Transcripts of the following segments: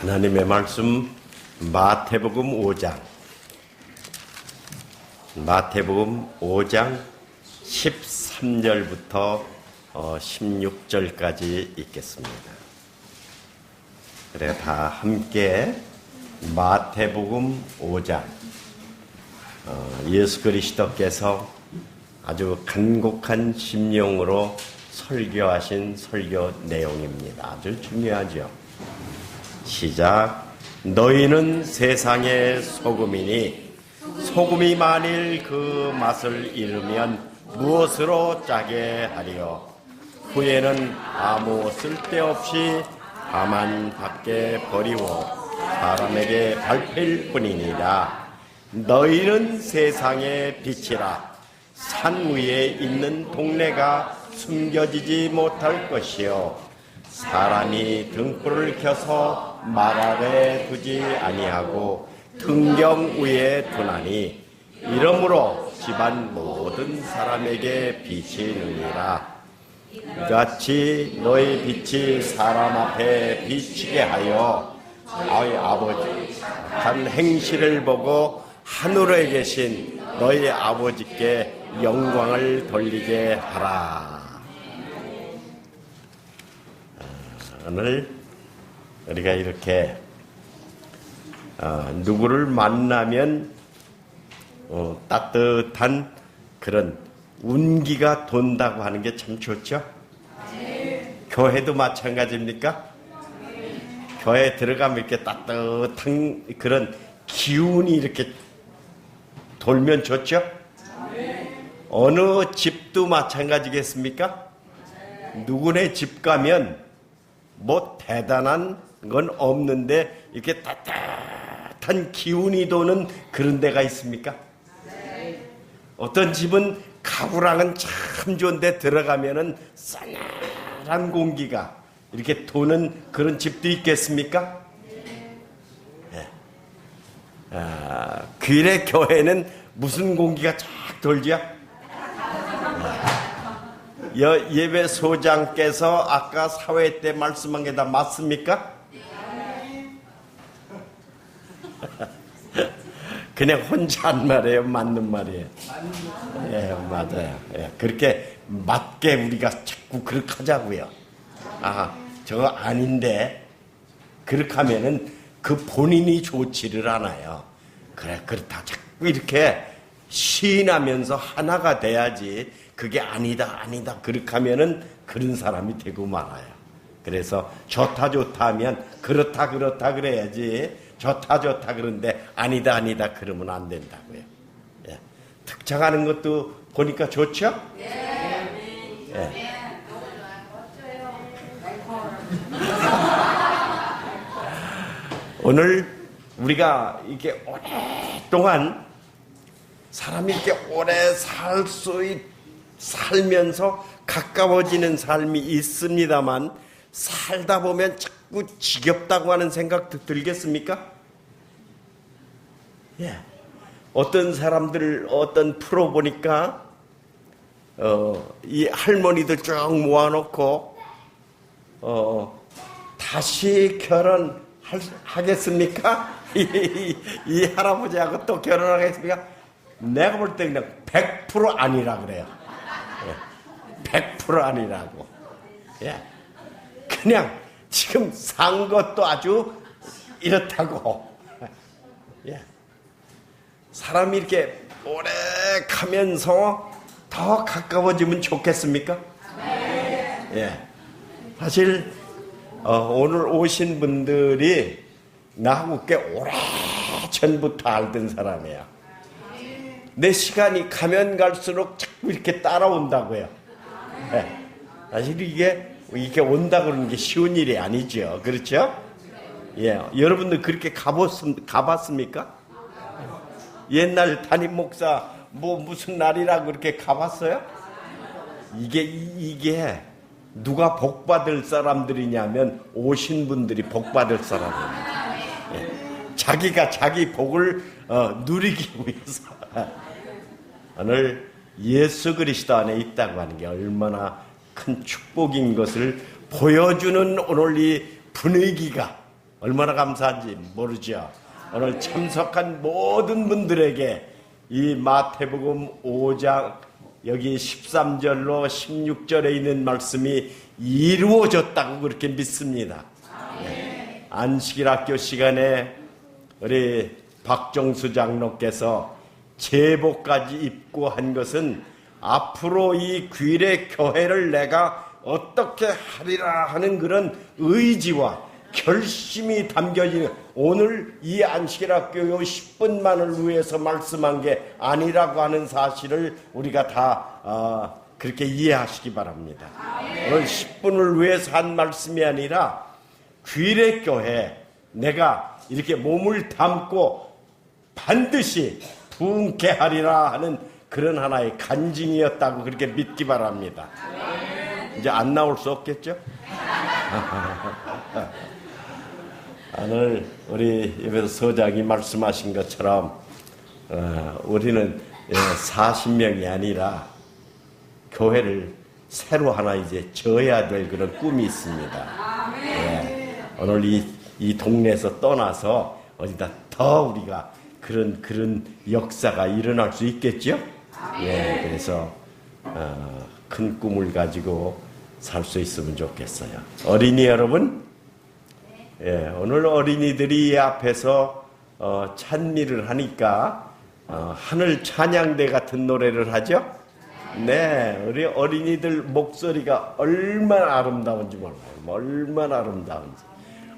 하나님의 말씀 마태복음 5장 13절부터 16절까지 읽겠습니다. 그래 다 함께 마태복음 5장 예수 그리스도께서 아주 간곡한 심령으로 설교하신 설교 내용입니다. 아주 중요하죠. 시작. 너희는 세상의 소금이니 소금이 만일 그 맛을 잃으면 무엇으로 짜게 하리요. 후에는 아무 쓸데없이 다만 밖에 버리고 사람에게 밟힐 뿐이니라. 너희는 세상의 빛이라. 산 위에 있는 동네가 숨겨지지 못할 것이요 사람이 등불을 켜서 말 아래 두지 아니하고 등경 위에 두나니 이러므로 집안 모든 사람에게 빛이 느니라. 이같이 너희 빛이 사람 앞에 비치게 하여 너희 아버지 한 행실을 보고 하늘에 계신 너희 아버지께 영광을 돌리게 하라. 오늘 우리가 이렇게 누구를 만나면 따뜻한 그런 운기가 돈다고 하는 게 참 좋죠? 교회도 마찬가지입니까? 교회에 들어가면 이렇게 따뜻한 그런 기운이 이렇게 돌면 좋죠? 어느 집도 마찬가지겠습니까? 누구네 집 가면 뭐 대단한 건 없는데 이렇게 따뜻한 기운이 도는 그런 데가 있습니까? 어떤 집은 가구랑은 참 좋은데 들어가면은 싸늘한 공기가 이렇게 도는 그런 집도 있겠습니까? 네. 귀래 교회는 무슨 공기가 쫙 돌죠? 예배 소장께서 아까 사회 때 말씀한 게 다 맞습니까? 그냥 혼자 한 말이에요? 맞는 말이에요? 예, 맞아요. 예, 그렇게 맞게 우리가 자꾸 그렇게 하자고요. 저거 아닌데, 그렇게 하면은 그 본인이 좋지를 않아요. 그래, 그렇다. 자꾸 이렇게 시인하면서 하나가 돼야지. 그게 아니다 그렇게 하면은 그런 사람이 되고 말아요. 그래서 좋다 하면 그렇다 그래야지. 좋다 그런데 아니다 그러면 안 된다고요. 예. 특장하는 것도 보니까 좋죠? 예. 오늘 우리가 이렇게 오랫동안 사람이 이렇게 오래 살면서 가까워지는 삶이 있습니다만 살다 보면 자꾸 지겹다고 하는 생각도 들겠습니까? 예. 어떤 사람들 어떤 프로 보니까 이 할머니들 쭉 모아놓고 다시 결혼하겠습니까? 이 할아버지하고 또 결혼하겠습니까? 내가 볼 때 그냥 100% 아니라 그래요. 100% 아니라고. 예. 그냥 지금 산 것도 아주 이렇다고. 예. 사람이 이렇게 오래 가면서 더 가까워지면 좋겠습니까? 예. 사실 오늘 오신 분들이 나하고 꽤 오래 전부터 알던 사람이에요. 내 시간이 가면 갈수록 자꾸 이렇게 따라온다고요. 네. 사실 이게 온다 그러는 게 쉬운 일이 아니죠. 그렇죠? 예. 여러분들 그렇게 가봤습니까? 옛날 담임 목사 무슨 날이라고 그렇게 가봤어요? 이게 누가 복 받을 사람들이냐면 오신 분들이 복 받을 사람입니다. 예. 자기가 자기 복을 누리기 위해서 오늘 예수 그리스도 안에 있다고 하는 게 얼마나 큰 축복인 것을 보여주는 오늘 이 분위기가 얼마나 감사한지 모르죠. 오늘 참석한 모든 분들에게 이 마태복음 5장 여기 13절로 16절에 있는 말씀이 이루어졌다고 그렇게 믿습니다. 네. 안식일 학교 시간에 우리 박정수 장로께서 제복까지 입고 한 것은 앞으로 이 귀례 교회를 내가 어떻게 하리라 하는 그런 의지와 결심이 담겨진 오늘 이 안식일 학교의 10분만을 위해서 말씀한 게 아니라고 하는 사실을 우리가 다 그렇게 이해하시기 바랍니다. 오늘 10분을 위해서 한 말씀이 아니라 귀례 교회 내가 이렇게 몸을 담고 반드시 부흥케 하리라 하는 그런 하나의 간증이었다고 그렇게 믿기 바랍니다. 이제 안 나올 수 없겠죠? 오늘 우리 예배소 서장이 말씀하신 것처럼 우리는 40명이 아니라 교회를 새로 하나 이제 져야 될 그런 꿈이 있습니다. 오늘 이 동네에서 떠나서 어디다 더 우리가 그런 역사가 일어날 수 있겠죠? 그래서 큰 꿈을 가지고 살 수 있으면 좋겠어요. 어린이 여러분, 오늘 어린이들이 이 앞에서 찬미를 하니까 하늘 찬양대 같은 노래를 하죠? 네, 우리 어린이들 목소리가 얼마나 아름다운지 몰라요. 얼마나 아름다운지.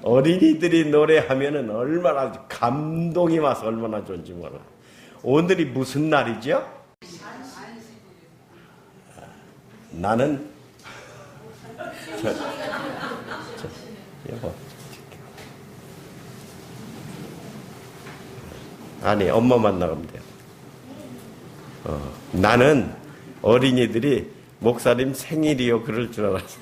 어린이들이 노래하면은 얼마나 감동이 와서 얼마나 좋은지 몰라요. 오늘이 무슨 날이죠? 나는 여보. 아니, 엄마만 나가면 돼요. 나는 어린이들이 목사님 생일이요 그럴 줄 알았어.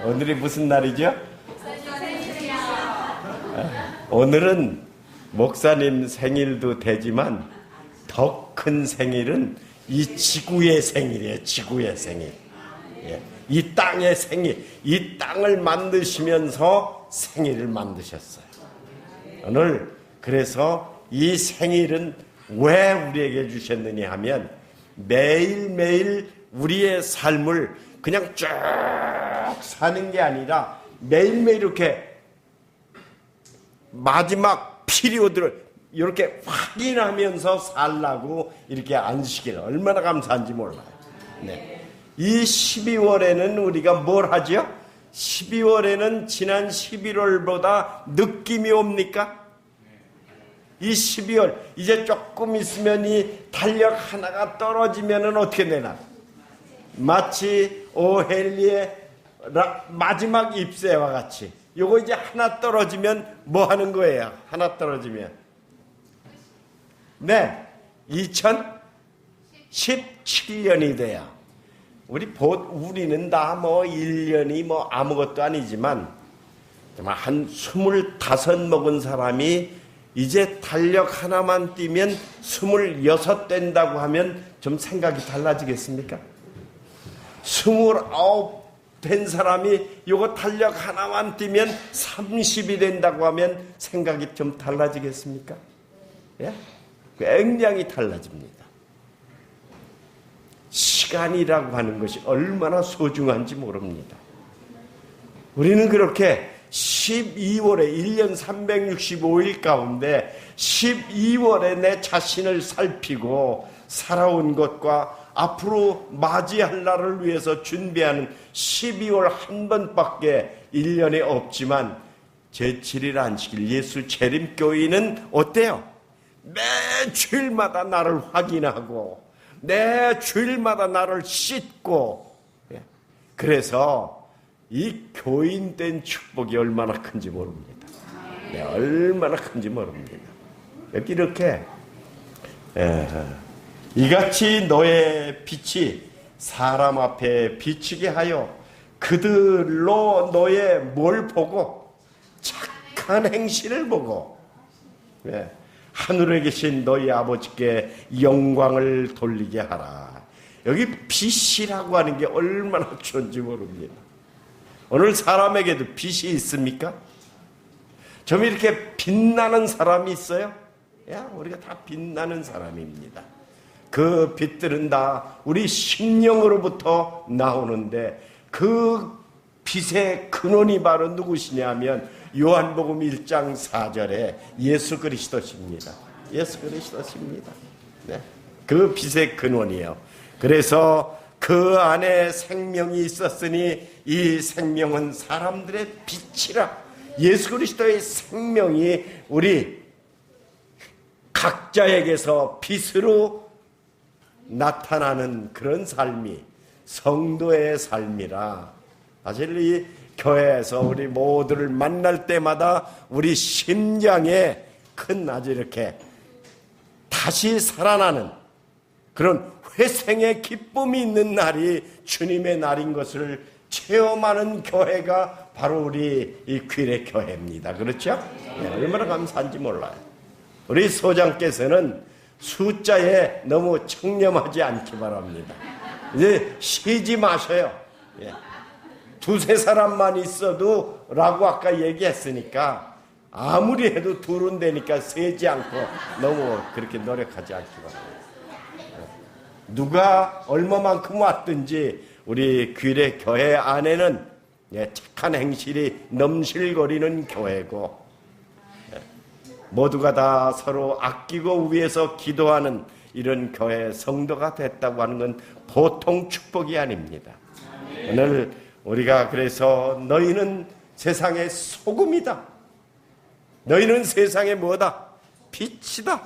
오늘이 무슨 날이죠? 오늘은 목사님 생일도 되지만 더 큰 생일은 이 지구의 생일이에요. 지구의 생일. 이 땅의 생일. 이 땅을 만드시면서 생일을 만드셨어요. 오늘 그래서 이 생일은 왜 우리에게 주셨느냐 하면 매일매일 우리의 삶을 그냥 쭉 사는 게 아니라 매일매일 이렇게 마지막 피리오드를 이렇게 확인하면서 살라고 이렇게 안식일 얼마나 감사한지 몰라요. 네. 이 12월에는 우리가 뭘 하죠? 12월에는 지난 11월보다 느낌이 옵니까? 이 12월 이제 조금 있으면 이 달력 하나가 떨어지면은 어떻게 되나? 마치 오헬리의 마지막 잎새와 같이 요거 이제 하나 떨어지면 뭐 하는 거예요? 하나 떨어지면 네 2017년이 돼요. 우리는 다 뭐 1년이 뭐 아무것도 아니지만 정말 한 25 먹은 사람이 이제 달력 하나만 띄면 26 된다고 하면 좀 생각이 달라지겠습니까? 29 된 사람이 요거 달력 하나만 띄면 30이 된다고 하면 생각이 좀 달라지겠습니까? 예? 굉장히 달라집니다. 시간이라고 하는 것이 얼마나 소중한지 모릅니다. 우리는 그렇게 12월에 1년 365일 가운데 12월에 내 자신을 살피고 살아온 것과 앞으로 맞이할 날을 위해서 준비하는 12월 한 번밖에 1년에 없지만 제7일 안식일 예수 재림교회는 어때요? 매 주일마다 나를 확인하고 매 주일마다 나를 씻고 그래서 이 교인된 축복이 얼마나 큰지 모릅니다. 네, 얼마나 큰지 모릅니다. 이렇게 이같이 너의 빛이 사람 앞에 비치게 하여 그들로 너의 뭘 보고 착한 행실을 보고 하늘에 계신 너희 아버지께 영광을 돌리게 하라. 여기 빛이라고 하는 게 얼마나 좋은지 모릅니다. 오늘 사람에게도 빛이 있습니까? 좀 이렇게 빛나는 사람이 있어요? 우리가 다 빛나는 사람입니다. 그 빛들은 다 우리 심령으로부터 나오는데 그 빛의 근원이 바로 누구시냐면 요한복음 1장 4절에 예수 그리스도십니다. 예수 그리스도십니다. 네. 그 빛의 근원이에요. 그래서 그 안에 생명이 있었으니 이 생명은 사람들의 빛이라. 예수 그리스도의 생명이 우리 각자에게서 빛으로 나타나는 그런 삶이 성도의 삶이라. 사실 이 교회에서 우리 모두를 만날 때마다 우리 심장에 큰 아주 이렇게 다시 살아나는 그런 회생의 기쁨이 있는 날이 주님의 날인 것을 체험하는 교회가 바로 우리 이 귀래 교회입니다. 그렇죠? 네, 얼마나 감사한지 몰라요. 우리 소장께서는 숫자에 너무 청렴하지 않기 바랍니다. 이제 쉬지 마셔요. 예. 두세 사람만 있어도 라고 아까 얘기했으니까 아무리 해도 둘은 되니까 세지 않고 너무 그렇게 노력하지 않기 바랍니다. 누가 얼마만큼 왔든지 우리 귀래 교회 안에는 착한 행실이 넘실거리는 교회고 모두가 다 서로 아끼고 위해서 기도하는 이런 교회 성도가 됐다고 하는 건 보통 축복이 아닙니다. 오늘 우리가 그래서 너희는 세상의 소금이다. 너희는 세상의 뭐다? 빛이다.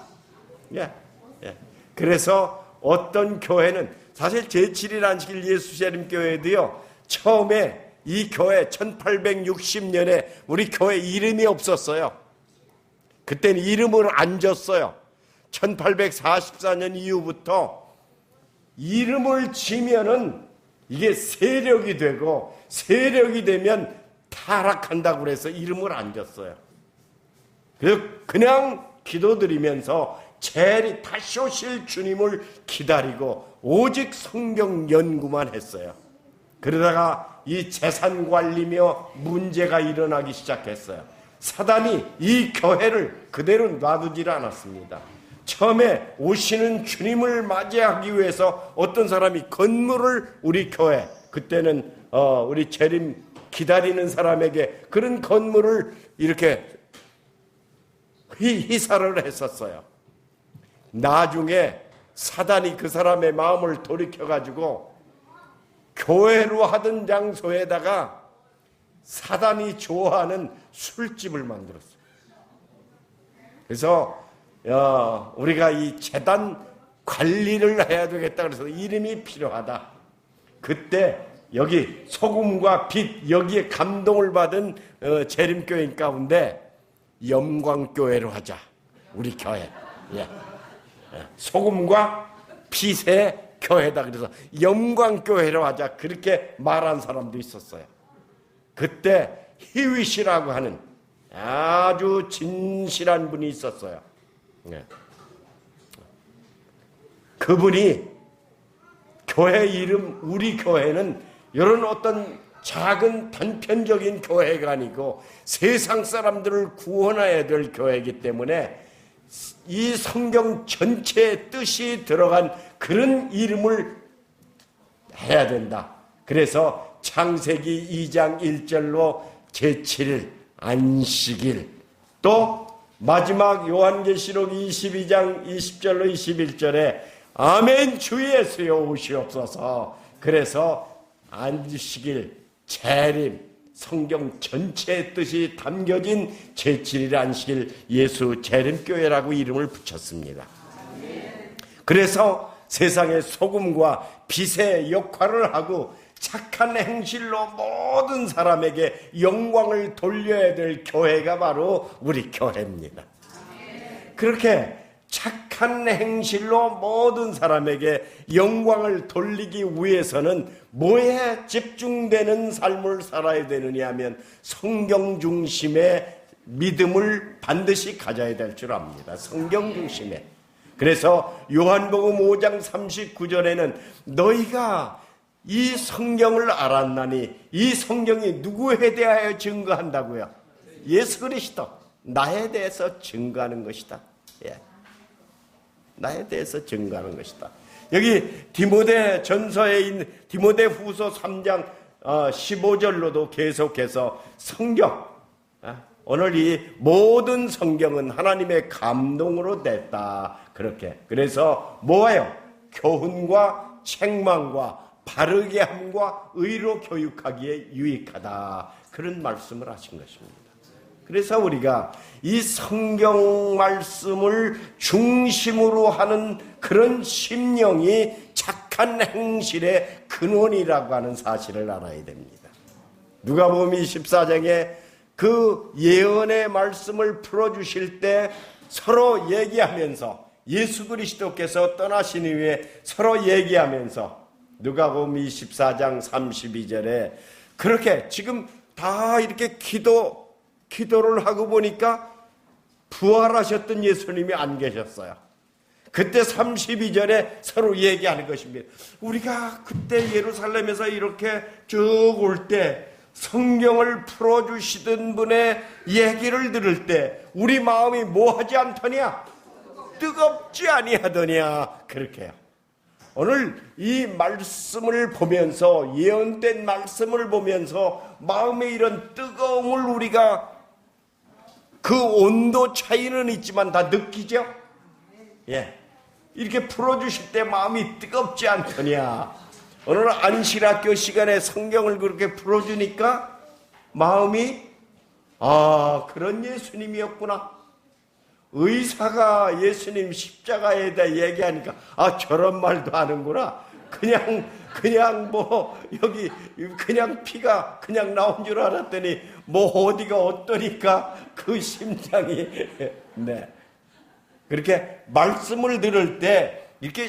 그래서 어떤 교회는 사실 제7일 안식일 예수재림교회도요. 처음에 이 교회 1860년에 우리 교회 이름이 없었어요. 그때는 이름을 안 줬어요. 1844년 이후부터 이름을 지면은 이게 세력이 되고 세력이 되면 타락한다고 그래서 이름을 안 줬어요. 그래서 그냥 기도드리면서 제리 다시 오실 주님을 기다리고 오직 성경 연구만 했어요. 그러다가 이 재산 관리며 문제가 일어나기 시작했어요. 사단이 이 교회를 그대로 놔두질 않았습니다. 처음에 오시는 주님을 맞이하기 위해서 어떤 사람이 건물을 우리 교회 그때는 우리 재림 기다리는 사람에게 그런 건물을 이렇게 희사를 했었어요. 나중에 사단이 그 사람의 마음을 돌이켜가지고 교회로 하던 장소에다가 사단이 좋아하는 술집을 만들었어요. 그래서 우리가 이 재단 관리를 해야 되겠다 그래서 이름이 필요하다. 그때 여기 소금과 빛 여기에 감동을 받은 재림교인 가운데 영광교회로 하자. 우리 교회. 소금과 빛의 교회다. 그래서 영광교회로 하자. 그렇게 말한 사람도 있었어요. 그때 히윗이라고 하는 아주 진실한 분이 있었어요. 그분이 교회 이름 우리 교회는 이런 어떤 작은 단편적인 교회가 아니고 세상 사람들을 구원해야 될 교회이기 때문에 이 성경 전체의 뜻이 들어간 그런 이름을 해야 된다. 그래서 창세기 2장 1절로 제7일 안식일 또 마지막 요한계시록 22장 20절로 21절에 아멘 주 예수여 오시옵소서. 그래서 안식일 재림 성경 전체의 뜻이 담겨진 제7일 안식일 예수 재림교회라고 이름을 붙였습니다. 그래서 세상의 소금과 빛의 역할을 하고 착한 행실로 모든 사람에게 영광을 돌려야 될 교회가 바로 우리 교회입니다. 그렇게 착한 행실로 모든 사람에게 영광을 돌리기 위해서는 뭐에 집중되는 삶을 살아야 되느냐 하면 성경 중심의 믿음을 반드시 가져야 될 줄 압니다. 성경 중심에. 그래서 요한복음 5장 39절에는 너희가 이 성경을 알았나니, 이 성경이 누구에 대하여 증거한다고요? 예수 그리스도, 나에 대해서 증거하는 것이다. 예. 나에 대해서 증거하는 것이다. 여기 디모데 전서에 있는 디모데 후서 3장 15절로도 계속해서 성경, 오늘 이 모든 성경은 하나님의 감동으로 냈다. 그렇게. 그래서 뭐예요? 교훈과 책망과 바르게 함과 의로 교육하기에 유익하다. 그런 말씀을 하신 것입니다. 그래서 우리가 이 성경 말씀을 중심으로 하는 그런 심령이 착한 행실의 근원이라고 하는 사실을 알아야 됩니다. 누가복음 24장에 그 예언의 말씀을 풀어주실 때 서로 얘기하면서, 예수 그리스도께서 떠나신 이후에 서로 얘기하면서 누가복음 24장 32절에 그렇게 지금 다 이렇게 기도를 하고 보니까 부활하셨던 예수님이 안 계셨어요. 그때 32절에 서로 얘기하는 것입니다. 우리가 그때 예루살렘에서 이렇게 쭉 올 때 성경을 풀어주시던 분의 얘기를 들을 때 우리 마음이 뭐하지 않더냐? 뜨겁지 아니하더냐? 그렇게 해요. 오늘 이 말씀을 보면서, 예언된 말씀을 보면서 마음의 이런 뜨거움을 우리가, 그 온도 차이는 있지만 다 느끼죠? 예. 이렇게 풀어주실 때 마음이 뜨겁지 않더냐? 오늘 안식학교 시간에 성경을 그렇게 풀어주니까 마음이, 그런 예수님이었구나. 의사가 예수님 십자가에 대해 얘기하니까 저런 말도 하는구나. 그냥 뭐 여기 그냥 피가 그냥 나온 줄 알았더니 뭐 어디가 어떠니까 그 심장이 네. 그렇게 말씀을 들을 때 이렇게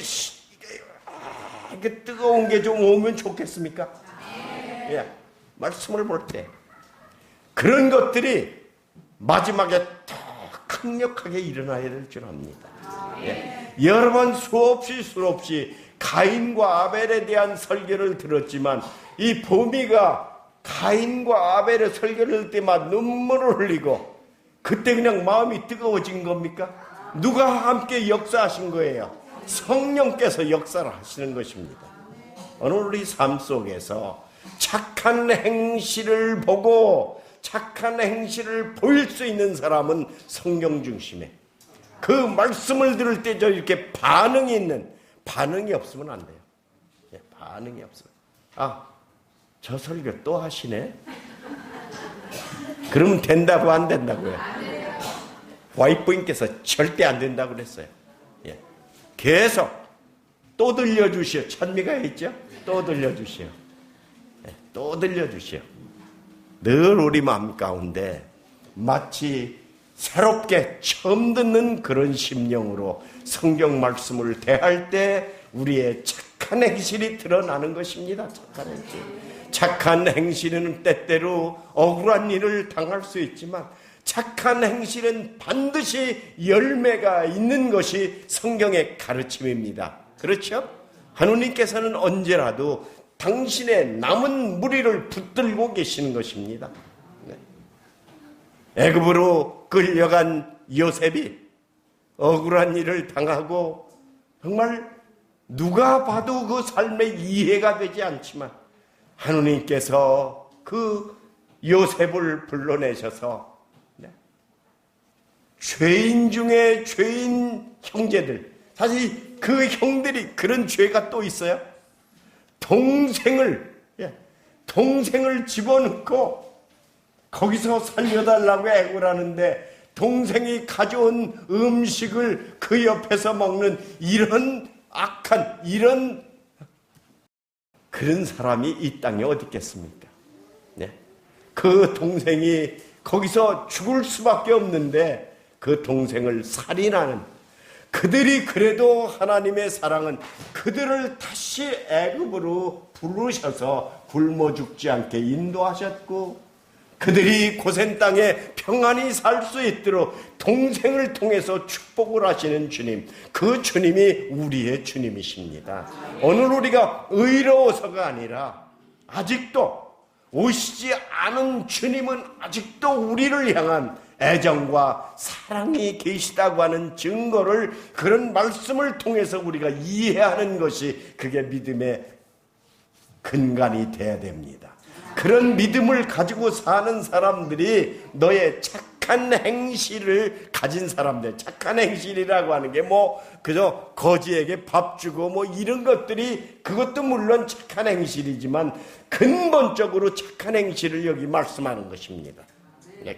뜨거운 게 좀 오면 좋겠습니까? 예. 말씀을 볼 때 그런 것들이 마지막에 더 강력하게 일어나야 될 줄 압니다. 예. 여러 번 수없이 가인과 아벨에 대한 설교를 들었지만 이 보미가 가인과 아벨의 설교를 들을 때마다 눈물을 흘리고 그때 그냥 마음이 뜨거워진 겁니까? 누가 함께 역사하신 거예요? 성령께서 역사를 하시는 것입니다. 오늘 우리 삶 속에서 착한 행실을 보고 착한 행실을 보일 수 있는 사람은 성경 중심에, 그 말씀을 들을 때 저 이렇게 반응이 없으면 안 돼요. 예, 반응이 없어요. 저 설교 또 하시네? 그러면 된다고 안 된다고요? 와이프님께서 절대 안 된다고 그랬어요. 예. 계속 또 들려주시오. 찬미가 있죠? 또 들려주시오. 예, 또 들려주시오. 늘 우리 마음 가운데 마치 새롭게 처음 듣는 그런 심령으로 성경 말씀을 대할 때 우리의 착한 행실이 드러나는 것입니다. 착한 행실. 착한 행실은 때때로 억울한 일을 당할 수 있지만 착한 행실은 반드시 열매가 있는 것이 성경의 가르침입니다. 그렇죠? 하느님께서는 언제라도 당신의 남은 무리를 붙들고 계시는 것입니다. 애굽으로 끌려간 요셉이 억울한 일을 당하고 정말 누가 봐도 그 삶에 이해가 되지 않지만 하느님께서 그 요셉을 불러내셔서 죄인 중에 죄인 형제들, 사실 그 형들이 그런 죄가 또 있어요. 동생을 집어넣고 거기서 살려달라고 애고를 하는데 동생이 가져온 음식을 그 옆에서 먹는 이런 악한, 그런 사람이 이 땅에 어디 있겠습니까? 네. 그 동생이 거기서 죽을 수밖에 없는데 그 동생을 살인하는, 그들이 그래도 하나님의 사랑은 그들을 다시 애굽으로 부르셔서 굶어 죽지 않게 인도하셨고 그들이 고센 땅에 평안히 살 수 있도록 동생을 통해서 축복을 하시는 주님, 그 주님이 우리의 주님이십니다. 오늘 우리가 의로워서가 아니라 아직도 오시지 않은 주님은 아직도 우리를 향한 애정과 사랑이 계시다고 하는 증거를, 그런 말씀을 통해서 우리가 이해하는 것이 그게 믿음의 근간이 돼야 됩니다. 그런 믿음을 가지고 사는 사람들이 너의 착한 행실을 가진 사람들, 착한 행실이라고 하는 게 그저 거지에게 밥 주고 이런 것들이, 그것도 물론 착한 행실이지만 근본적으로 착한 행실을 여기 말씀하는 것입니다.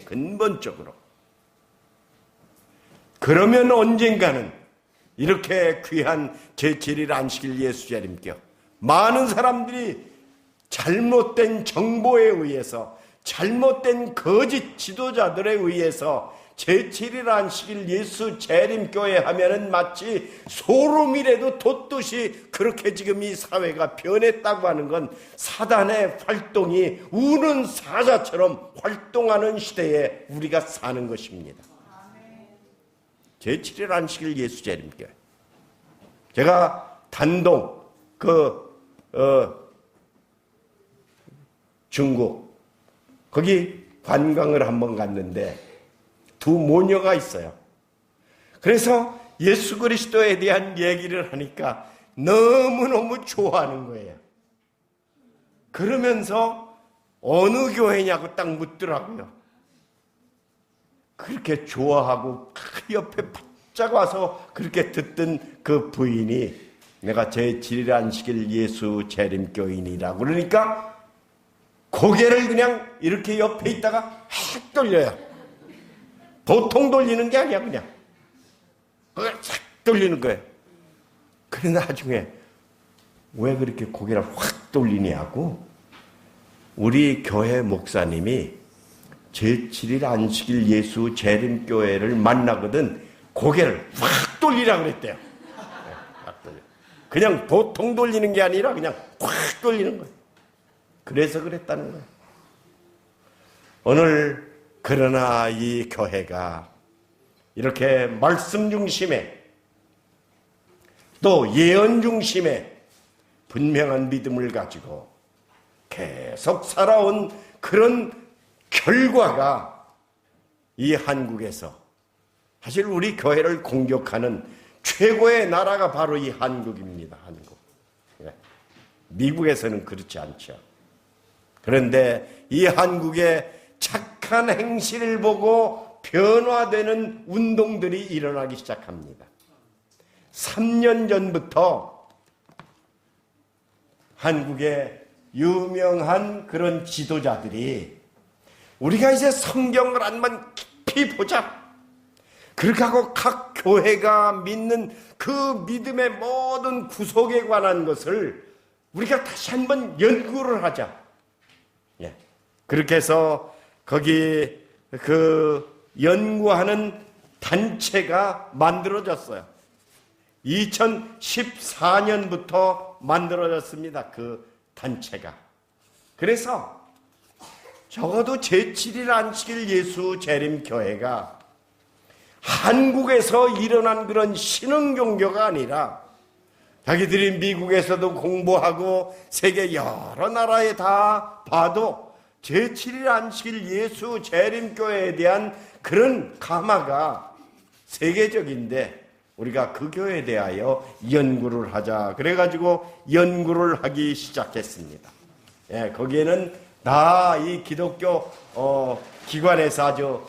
근본적으로. 그러면 언젠가는 이렇게 귀한 제7일 안식일 예수 재림교, 많은 사람들이 잘못된 정보에 의해서, 잘못된 거짓 지도자들에 의해서 제7일 안식일 예수 재림교회 하면은 마치 소름이라도 돋듯이 그렇게 지금 이 사회가 변했다고 하는 건 사단의 활동이 우는 사자처럼 활동하는 시대에 우리가 사는 것입니다. 제7일 안식일 예수 재림교회, 제가 단동 중국 거기 관광을 한번 갔는데 두 모녀가 있어요. 그래서 예수 그리스도에 대한 얘기를 하니까 너무너무 좋아하는 거예요. 그러면서 어느 교회냐고 딱 묻더라고요. 그렇게 좋아하고 그 옆에 바짝 와서 그렇게 듣던 그 부인이 내가 제7일 안식일 예수 재림교인이라고 그러니까 고개를 그냥 이렇게 옆에 있다가 싹 돌려요. 보통 돌리는 게 아니야, 그냥. 그걸 싹 돌리는 거예요. 그래 나중에 왜 그렇게 고개를 확 돌리냐고, 우리 교회 목사님이 제7일 안식일 예수 재림교회를 만나거든 고개를 확 돌리라고 그랬대요. 확 돌려. 그냥 보통 돌리는 게 아니라 그냥 확 돌리는 거예요. 그래서 그랬다는 거예요. 오늘 그러나 이 교회가 이렇게 말씀 중심에 또 예언 중심에 분명한 믿음을 가지고 계속 살아온 그런 결과가 이 한국에서, 사실 우리 교회를 공격하는 최고의 나라가 바로 이 한국입니다. 한국. 미국에서는 그렇지 않죠. 그런데 이 한국의 착한 행실을 보고 변화되는 운동들이 일어나기 시작합니다. 3년 전부터 한국의 유명한 그런 지도자들이 우리가 이제 성경을 한번 깊이 보자, 그렇게 하고 각 교회가 믿는 그 믿음의 모든 구속에 관한 것을 우리가 다시 한번 연구를 하자. 예. 그렇게 해서 거기 그 연구하는 단체가 만들어졌어요. 2014년부터 만들어졌습니다. 그 단체가. 그래서 적어도 제7일 안식일 예수 재림교회가 한국에서 일어난 그런 신흥종교가 아니라 자기들이 미국에서도 공부하고 세계 여러 나라에 다 봐도 제7일 안식일 예수 재림교회에 대한 그런 감화가 세계적인데 우리가 그 교회에 대하여 연구를 하자. 그래가지고 연구를 하기 시작했습니다. 예, 거기에는 다 이 기독교 기관에서 아주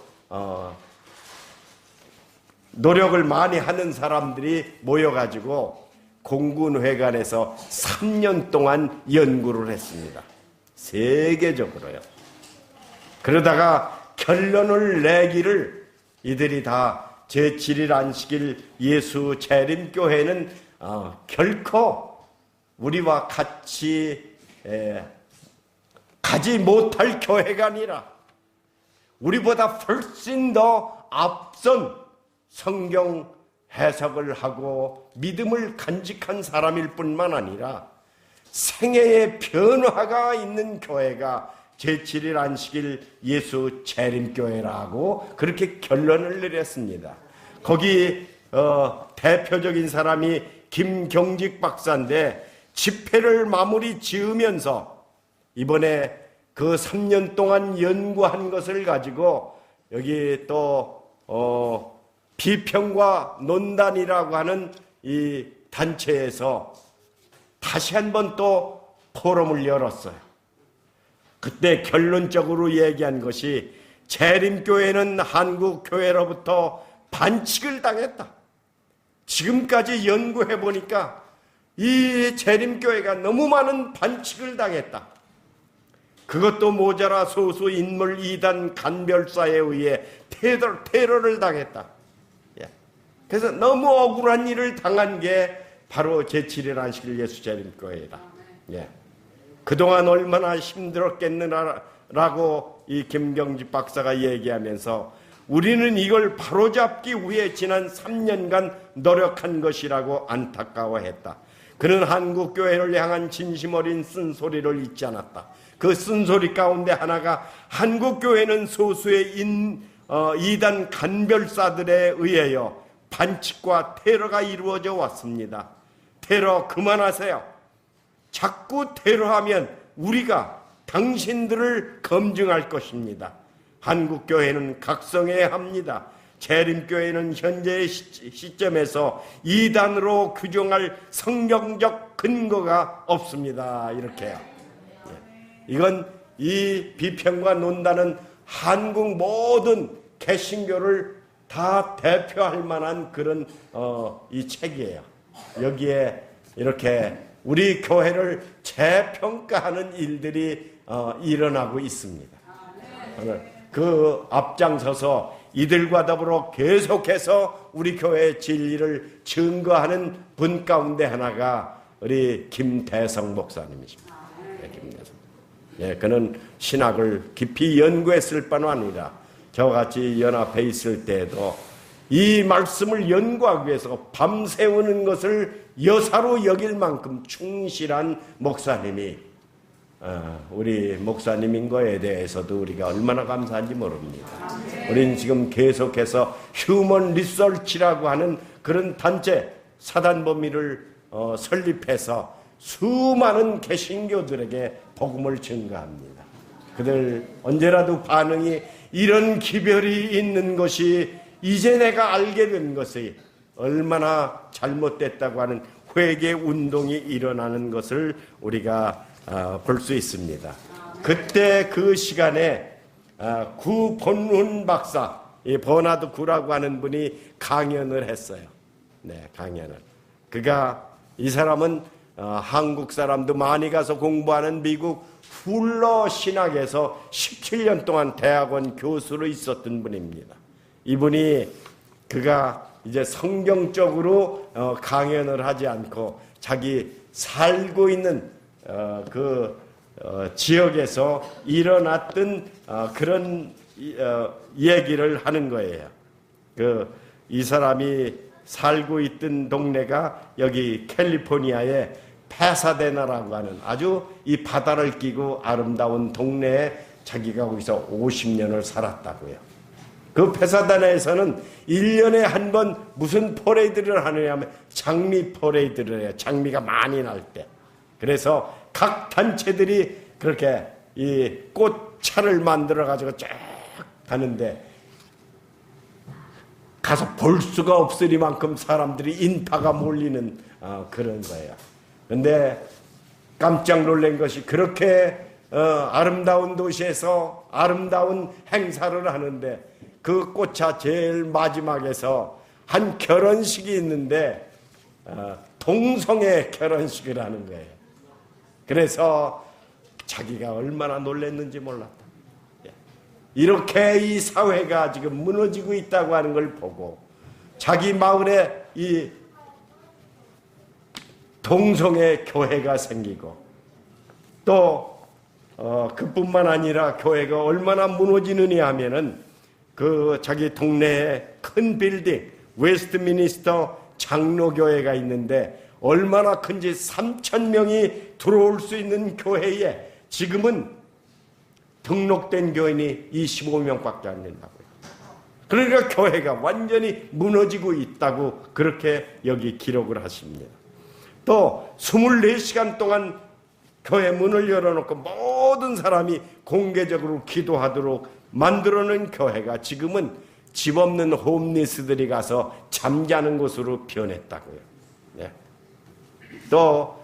노력을 많이 하는 사람들이 모여가지고 공군회관에서 3년 동안 연구를 했습니다. 세계적으로요. 그러다가 결론을 내기를 이들이 다 제7일 안식일 예수 재림교회는 결코 우리와 같이 가지 못할 교회가 아니라 우리보다 훨씬 더 앞선 성경 해석을 하고 믿음을 간직한 사람일 뿐만 아니라 생애의 변화가 있는 교회가 제7일 안식일 예수 재림교회라고 그렇게 결론을 내렸습니다. 거기 대표적인 사람이 김경직 박사인데, 집회를 마무리 지으면서 이번에 그 3년 동안 연구한 것을 가지고 여기 또 비평과 논단이라고 하는 이 단체에서 다시 한번 또 포럼을 열었어요. 그때 결론적으로 얘기한 것이, 재림교회는 한국교회로부터 반칙을 당했다. 지금까지 연구해 보니까 이 재림교회가 너무 많은 반칙을 당했다. 그것도 모자라 소수 인물 이단 간별사에 의해 테러를 당했다. 그래서 너무 억울한 일을 당한 게 바로 제7일 안식일 예수 재림교회다. 그동안 얼마나 힘들었겠느라고 이 김경집 박사가 얘기하면서, 우리는 이걸 바로잡기 위해 지난 3년간 노력한 것이라고 안타까워했다. 그는 한국교회를 향한 진심 어린 쓴소리를 잊지 않았다. 그 쓴소리 가운데 하나가, 한국교회는 소수의 이단 간별사들에 의하여 반칙과 테러가 이루어져 왔습니다. 테러 그만하세요. 자꾸 테러하면 우리가 당신들을 검증할 것입니다. 한국교회는 각성해야 합니다. 재림교회는 현재의 시점에서 이단으로 규정할 성경적 근거가 없습니다. 이렇게요. 이건 이 비평과 논단은 한국 모든 개신교를 다 대표할 만한 그런 이 책이에요. 여기에 이렇게 우리 교회를 재평가하는 일들이 일어나고 있습니다. 그 앞장서서 이들과 더불어 계속해서 우리 교회의 진리를 증거하는 분 가운데 하나가 우리 김대성 목사님이십니다. 김대성. 그는 신학을 깊이 연구했을 뿐 아니라 저같이 연합해 있을 때에도 이 말씀을 연구하기 위해서 밤새우는 것을 여사로 여길 만큼 충실한 목사님이 우리 목사님인 거에 대해서도 우리가 얼마나 감사한지 모릅니다. 우리는 지금 계속해서 휴먼 리서치라고 하는 그런 단체, 사단법인을 설립해서 수많은 개신교들에게 복음을 증거합니다. 그들 언제라도 반응이, 이런 기별이 있는 것이 이제 내가 알게 된 것이 얼마나 잘못됐다고 하는 회개 운동이 일어나는 것을 우리가 볼 수 있습니다. 그때 그 시간에 구 본훈 박사, 이 버나드 구라고 하는 분이 강연을 했어요. 강연을. 이 사람은 한국 사람도 많이 가서 공부하는 미국 훌러 신학에서 17년 동안 대학원 교수로 있었던 분입니다. 이분이 이제 성경적으로 강연을 하지 않고 자기 살고 있는 지역에서 일어났던 그런 얘기를 하는 거예요. 이 사람이 살고 있던 동네가 여기 캘리포니아의 파사데나라고 하는 아주 이 바다를 끼고 아름다운 동네에 자기가 거기서 50년을 살았다고요. 그 파사데나에서는 1년에 한 번 무슨 퍼레이드를 하느냐 하면 장미 퍼레이드를 해요. 장미가 많이 날 때. 그래서 각 단체들이 그렇게 이 꽃차를 만들어 가지고 쫙 가는데 가서 볼 수가 없으리만큼 사람들이 인파가 몰리는 그런 거예요. 근데 깜짝 놀란 것이, 그렇게 아름다운 도시에서 아름다운 행사를 하는데 그 꽃차 제일 마지막에서 한 결혼식이 있는데 동성애 결혼식을 하는 거예요. 그래서 자기가 얼마나 놀랐는지 몰랐다. 이렇게 이 사회가 지금 무너지고 있다고 하는 걸 보고 자기 마을에 이 동성애 교회가 생기고 또 그뿐만 아니라 교회가 얼마나 무너지느냐 하면은 자기 동네에 큰 빌딩 웨스트미니스터 장로교회가 있는데 얼마나 큰지 3,000명이 들어올 수 있는 교회에 지금은 등록된 교인이 25명밖에 안 된다고요. 그러니까 교회가 완전히 무너지고 있다고 그렇게 여기 기록을 하십니다. 또 24시간 동안 교회 문을 열어놓고 모든 사람이 공개적으로 기도하도록 만들어놓은 교회가 지금은 집 없는 홈리스들이 가서 잠자는 곳으로 변했다고요. 네. 또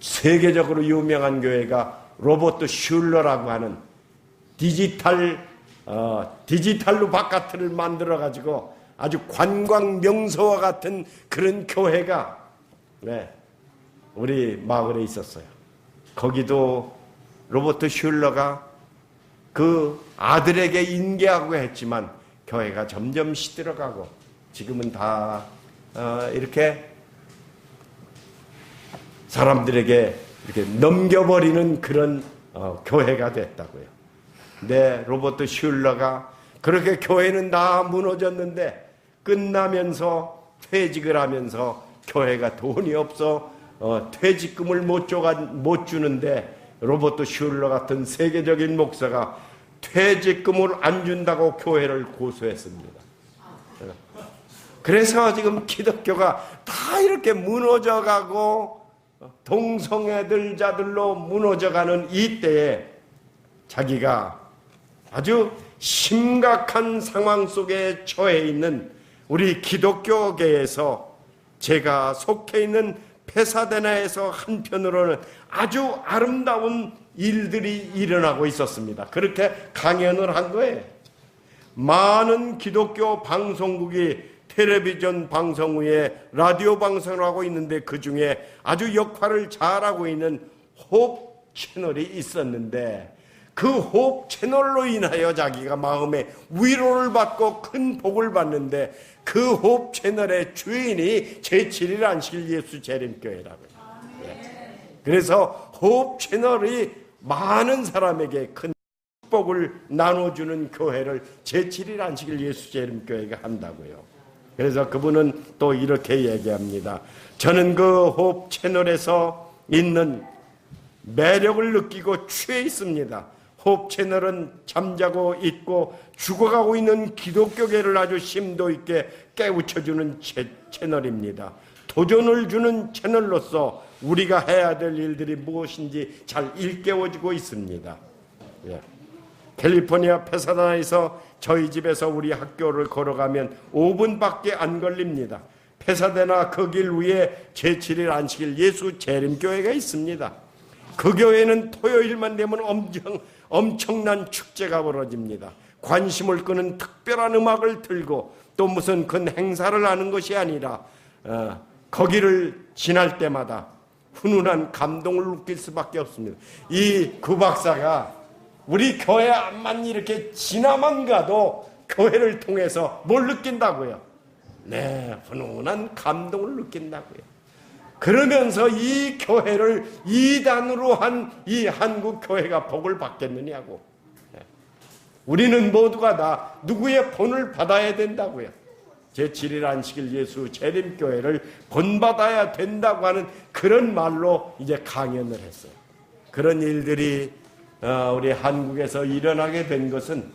세계적으로 유명한 교회가 로버트 슐러라고 하는 디지털로 바깥을 만들어 가지고 아주 관광 명소와 같은 그런 교회가 우리 마을에 있었어요. 거기도 로버트 슐러가 그 아들에게 인계하고 했지만 교회가 점점 시들어가고 지금은 다 이렇게 사람들에게 이렇게 넘겨버리는 그런 교회가 됐다고요. 네, 로버트 슐러가 그렇게 교회는 다 무너졌는데 끝나면서 퇴직을 하면서 교회가 돈이 없어 퇴직금을 못 주는데 로버트 슐러 같은 세계적인 목사가 퇴직금을 안 준다고 교회를 고소했습니다. 그래서 지금 기독교가 다 이렇게 무너져가고 동성애들자들로 무너져가는 이때에 자기가 아주 심각한 상황 속에 처해 있는 우리 기독교계에서 제가 속해 있는 페사데나에서 한편으로는 아주 아름다운 일들이 일어나고 있었습니다. 그렇게 강연을 한 거예요. 많은 기독교 방송국이 텔레비전 방송 후에 라디오 방송을 하고 있는데 그 중에 아주 역할을 잘하고 있는 홉 채널이 있었는데 그 홉 채널로 인하여 자기가 마음에 위로를 받고 큰 복을 받는데 그 홉 채널의 주인이 제7일 안식일 예수 재림교회라고요. 그래서 홉 채널이 많은 사람에게 큰 축복을 나눠주는 교회를 제7일 안식일 예수 재림교회가 한다고요. 그래서 그분은 또 이렇게 얘기합니다. 저는 그 홉 채널에서 있는 매력을 느끼고 취해 있습니다. 홉 채널은 잠자고 있고 죽어가고 있는 기독교계를 아주 심도 있게 깨우쳐주는 채널입니다. 도전을 주는 채널로서 우리가 해야 될 일들이 무엇인지 잘 일깨워지고 있습니다. 캘리포니아 페사다나에서 저희 집에서 우리 학교를 걸어가면 5분밖에 안 걸립니다. 페사데나 그 길 위에 제7일 안식일 예수 재림교회가 있습니다. 그 교회는 토요일만 되면 엄청난 축제가 벌어집니다. 관심을 끄는 특별한 음악을 틀고 또 무슨 큰 행사를 하는 것이 아니라 거기를 지날 때마다 훈훈한 감동을 느낄 수밖에 없습니다. 이 구박사가 우리 교회 앞만 이렇게 지나만 가도 교회를 통해서 뭘 느낀다고요? 네, 훈훈한 감동을 느낀다고요. 그러면서 이 교회를 이단으로 한 이 한국 교회가 복을 받겠느냐고. 우리는 모두가 다 누구의 본을 받아야 된다고요. 제7일 안식일 예수 재림교회를 본받아야 된다고 하는 그런 말로 이제 강연을 했어요. 그런 일들이 우리 한국에서 일어나게 된 것은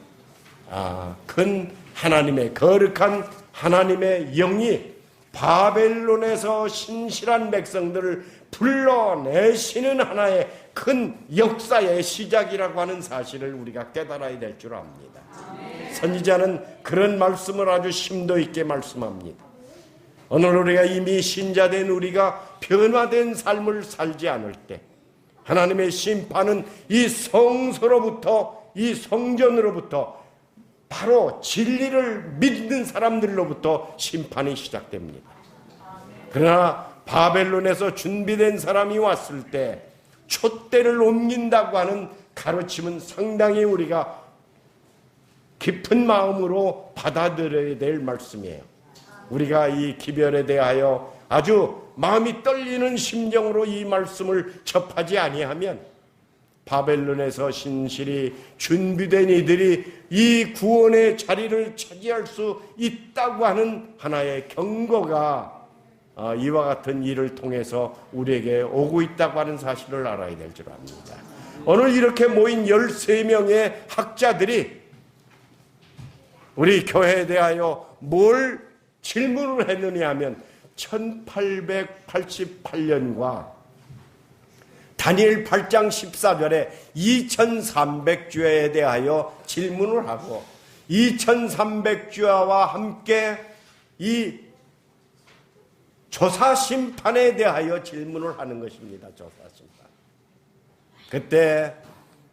큰 하나님의 거룩한 하나님의 영이 바벨론에서 신실한 백성들을 불러내시는 하나의 큰 역사의 시작이라고 하는 사실을 우리가 깨달아야 될 줄 압니다. 선지자는 그런 말씀을 아주 심도 있게 말씀합니다. 오늘 우리가 이미 신자된 우리가 변화된 삶을 살지 않을 때 하나님의 심판은 이 성소로부터 이 성전으로부터 바로 진리를 믿는 사람들로부터 심판이 시작됩니다. 그러나 바벨론에서 준비된 사람이 왔을 때 촛대를 옮긴다고 하는 가르침은 상당히 우리가 깊은 마음으로 받아들여야 될 말씀이에요. 우리가 이 기별에 대하여 아주 마음이 떨리는 심정으로 이 말씀을 접하지 아니하면 바벨론에서 신실히 준비된 이들이 이 구원의 자리를 차지할 수 있다고 하는 하나의 경고가 이와 같은 일을 통해서 우리에게 오고 있다고 하는 사실을 알아야 될 줄 압니다. 오늘 이렇게 모인 13명의 학자들이 우리 교회에 대하여 뭘 질문을 했느냐 하면 1888년과 다니엘 8장 14절에 2300주야에 대하여 질문을 하고 2300주야와 함께 이 조사심판에 대하여 질문을 하는 것입니다. 조사심판. 그때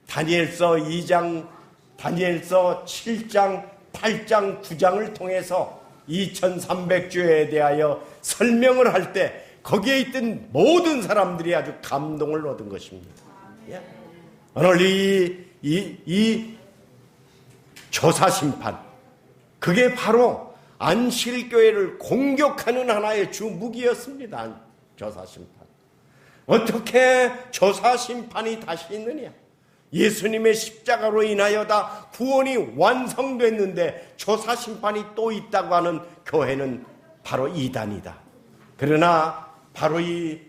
다니엘서 2장, 다니엘서 7장, 8장, 9장을 통해서 2300주야에 대하여 설명을 할 때 거기에 있던 모든 사람들이 아주 감동을 얻은 것입니다. 예? 오늘 이 조사심판, 그게 바로 안식일교회를 공격하는 하나의 주 무기였습니다. 조사심판. 어떻게 조사심판이 다시 있느냐? 예수님의 십자가로 인하여 다 구원이 완성됐는데 조사심판이 또 있다고 하는 교회는 바로 이단이다. 그러나 바로 이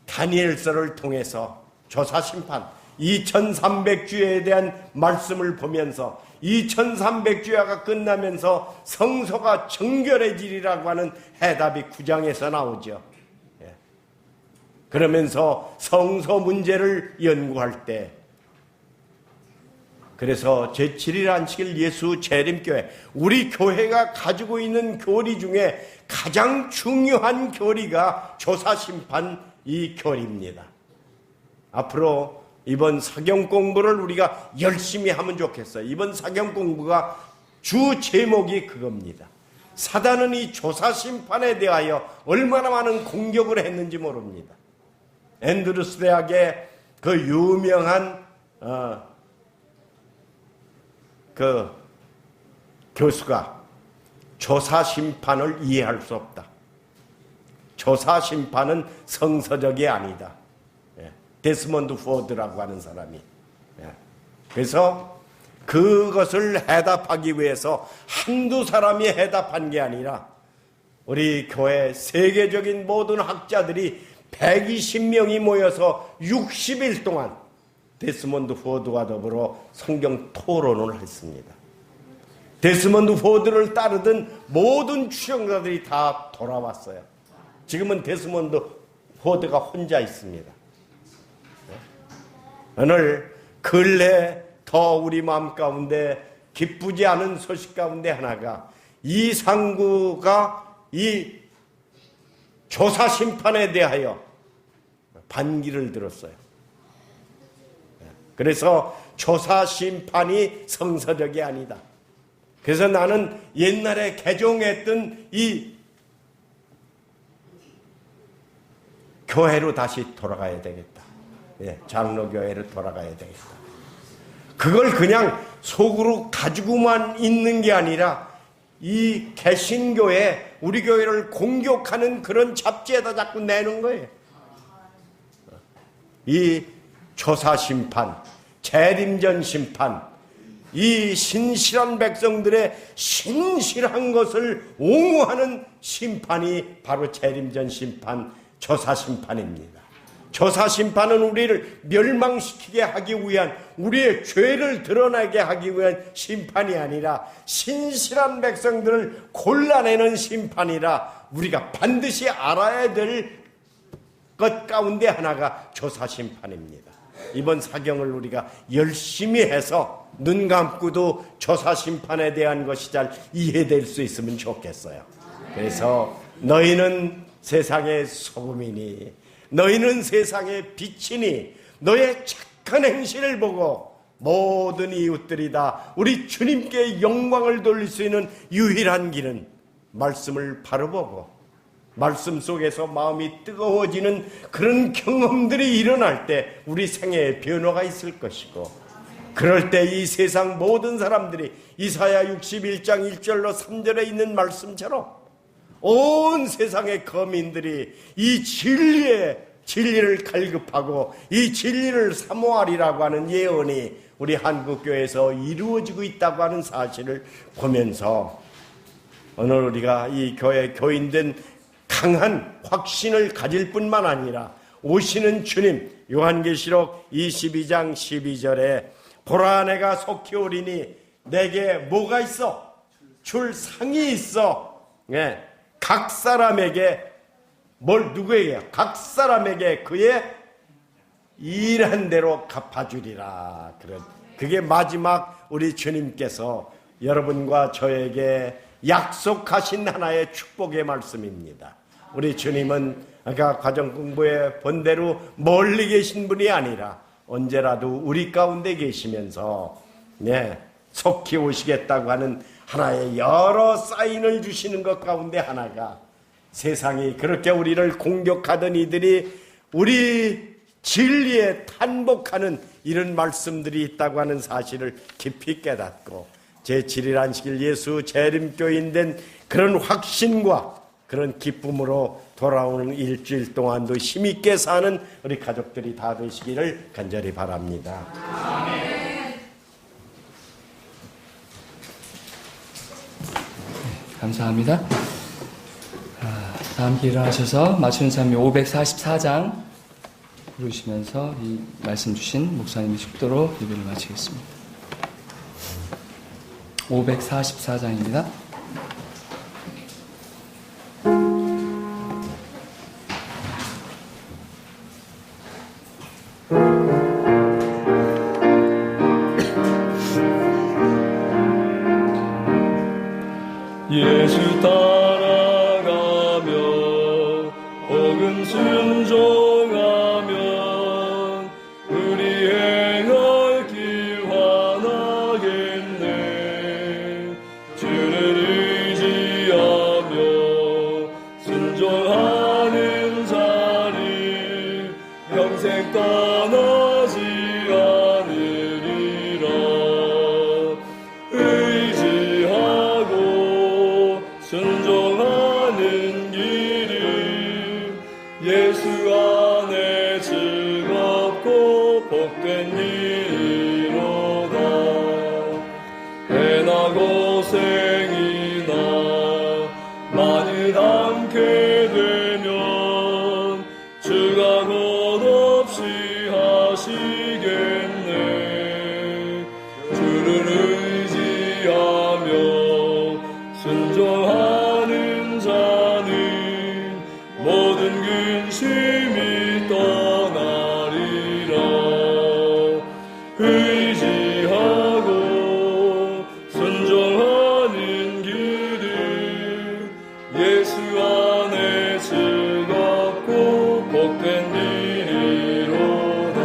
다니엘서를 통해서 조사심판 2300주야에 대한 말씀을 보면서 2300주야가 끝나면서 성소가 정결해지리라고 하는 해답이 9장에서 나오죠. 예. 그러면서 성소 문제를 연구할 때 그래서 제7일 안식일 예수 재림교회, 우리 교회가 가지고 있는 교리 중에 가장 중요한 교리가 조사심판 이 교리입니다. 앞으로 이번 사경 공부를 우리가 열심히 하면 좋겠어요. 이번 사경 공부가 주 제목이 그겁니다. 사단은 이 조사심판에 대하여 얼마나 많은 공격을 했는지 모릅니다. 앤드루스 대학의 그 유명한 그 교수가 조사심판을 이해할 수 없다. 조사심판은 성서적이 아니다. 데스몬드 포드라고 하는 사람이. 그래서 그것을 해답하기 위해서 한두 사람이 해답한 게 아니라 우리 교회 세계적인 모든 학자들이 120명이 모여서 60일 동안 데스몬드 포드와 더불어 성경 토론을 했습니다. 데스몬드 포드를 따르던 모든 추종자들이 다 돌아왔어요. 지금은 데스몬드 포드가 혼자 있습니다. 오늘 근래 더 우리 마음 가운데 기쁘지 않은 소식 가운데 하나가 이 상구가 이 조사심판에 대하여 반기를 들었어요. 그래서 조사심판이 성서적이 아니다. 그래서 나는 옛날에 개종했던 이 교회로 다시 돌아가야 되겠다. 장로교회로 돌아가야 되겠다. 그걸 그냥 속으로 가지고만 있는 게 아니라 이 개신교회, 우리 교회를 공격하는 그런 잡지에다 자꾸 내는 거예요. 이 조사심판, 재림전 심판, 이 신실한 백성들의 신실한 것을 옹호하는 심판이 바로 재림전 심판, 조사심판입니다. 조사심판은 우리를 멸망시키게 하기 위한, 우리의 죄를 드러나게 하기 위한 심판이 아니라 신실한 백성들을 골라내는 심판이라 우리가 반드시 알아야 될 것 가운데 하나가 조사심판입니다. 이번 사경을 우리가 열심히 해서 눈 감고도 조사심판에 대한 것이 잘 이해될 수 있으면 좋겠어요. 그래서 너희는 세상의 소금이니, 너희는 세상의 빛이니, 너의 착한 행실을 보고 모든 이웃들이 다 우리 주님께 영광을 돌릴 수 있는 유일한 길은 말씀을 바로 보고 말씀 속에서 마음이 뜨거워지는 그런 경험들이 일어날 때 우리 생애에 변화가 있을 것이고, 그럴 때 이 세상 모든 사람들이 이사야 61장 1절로 3절에 있는 말씀처럼 온 세상의 거민들이 이 진리를 갈급하고 이 진리를 사모하리라고 하는 예언이 우리 한국교회에서 이루어지고 있다고 하는 사실을 보면서 오늘 우리가 이 교회 교인된 강한 확신을 가질 뿐만 아니라 오시는 주님, 요한계시록 22장 12절에 보라 내가 속히 오리니 내게 뭐가 있어? 줄 상이 있어. 예, 각 사람에게 누구에게? 각 사람에게 그의 일한 대로 갚아주리라. 그게 마지막 우리 주님께서 여러분과 저에게 약속하신 하나의 축복의 말씀입니다. 우리 주님은 아까 가정공부에 본 대로 멀리 계신 분이 아니라 언제라도 우리 가운데 계시면서 속히 오시겠다고 하는 하나의 여러 사인을 주시는 것 가운데 하나가 세상이 그렇게 우리를 공격하던 이들이 우리 진리에 탄복하는 이런 말씀들이 있다고 하는 사실을 깊이 깨닫고 제7일 안식일 예수 재림교인 된 그런 확신과 그런 기쁨으로 돌아오는 일주일 동안도 힘있게 사는 우리 가족들이 다 되시기를 간절히 바랍니다. 아멘. 감사합니다. 다 함께 일어나셔서 맞추는 삶이 544장 부르시면서 이 말씀 주신 목사님의 축도로 예배를 마치겠습니다. 544장입니다. 예수 따라가며 혹은 순종하면 우리 행할 길 환하겠네. 주를 의지하며 순종하는 자를 평생 떠나지 않으리라. 순종하는 길은 예수 안에 즐겁고 복된 일이로다. 해나 고생이나 많이 당케 되면 주가 곧 없이 하시겠네. 주를 의지하며 순종하는 자는 모든 근심이 떠나리라. 의지하고 순종하는 길은 예수 안에 즐겁고 복된 일이로다.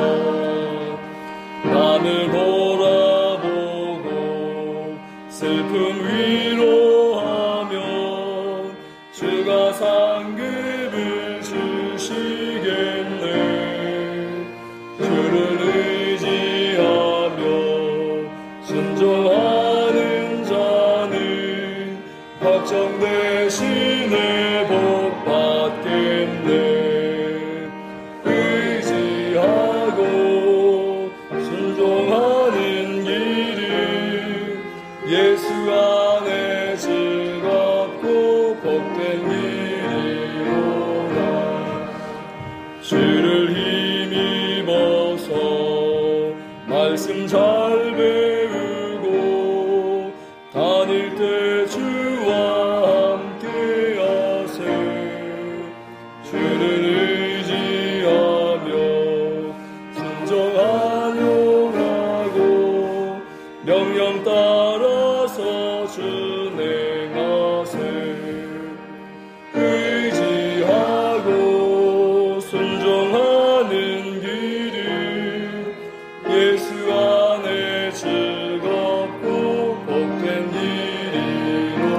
남을 돌아보고 슬픔 위로하면 주가 상급을 주시겠네. 주를 의지하며 순종하는 자는 확정 대신에 복 받겠네. 의지하고 순종하는 길은 예수 안에 즐겁고 복된 일이로다. 주를 힘입어서 말씀 잘 배우고 다닐 때 주와 함께 하세. 주를 의지하며 순종하려고 명령 따라서 준행하세. 의지하고 순종하는 길은 예수 안에 즐겁고 복된 일이로다.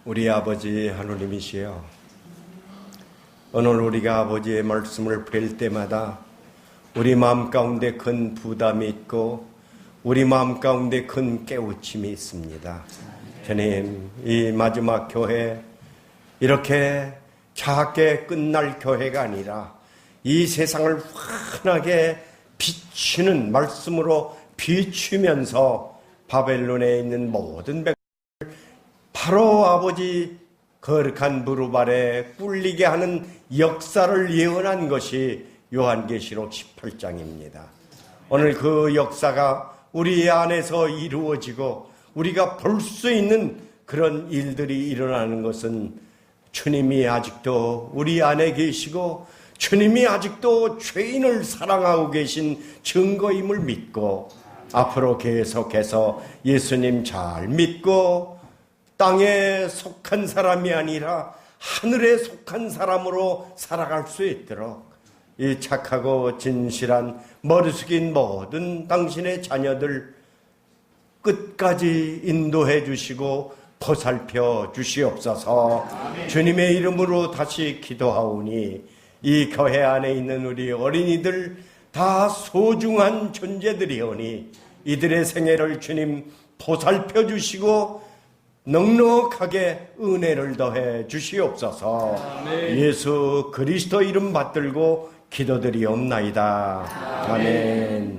우리 아버지 하느님이시여, 오늘 우리가 아버지의 말씀을 뵐 때마다 우리 마음 가운데 큰 부담이 있고 우리 마음 가운데 큰 깨우침이 있습니다. 주님, 이 마지막 교회 이렇게 작게 끝날 교회가 아니라 이 세상을 환하게 비추는 말씀으로 비추면서 바벨론에 있는 모든 백성을 바로 아버지 거룩한 무릎 아래 꿀리게 하는 역사를 예언한 것이 요한계시록 18장입니다. 오늘 그 역사가 우리 안에서 이루어지고 우리가 볼 수 있는 그런 일들이 일어나는 것은 주님이 아직도 우리 안에 계시고 주님이 아직도 죄인을 사랑하고 계신 증거임을 믿고 앞으로 계속해서 예수님 잘 믿고 땅에 속한 사람이 아니라 하늘에 속한 사람으로 살아갈 수 있도록 이 착하고 진실한 머리 숙인 모든 당신의 자녀들 끝까지 인도해 주시고 보살펴 주시옵소서. 주님의 이름으로 다시 기도하오니 이 교회 안에 있는 우리 어린이들 다 소중한 존재들이오니 이들의 생애를 주님 보살펴 주시고 넉넉하게 은혜를 더해 주시옵소서. 예수 그리스도 이름 받들고 기도드리옵나이다. 아멘.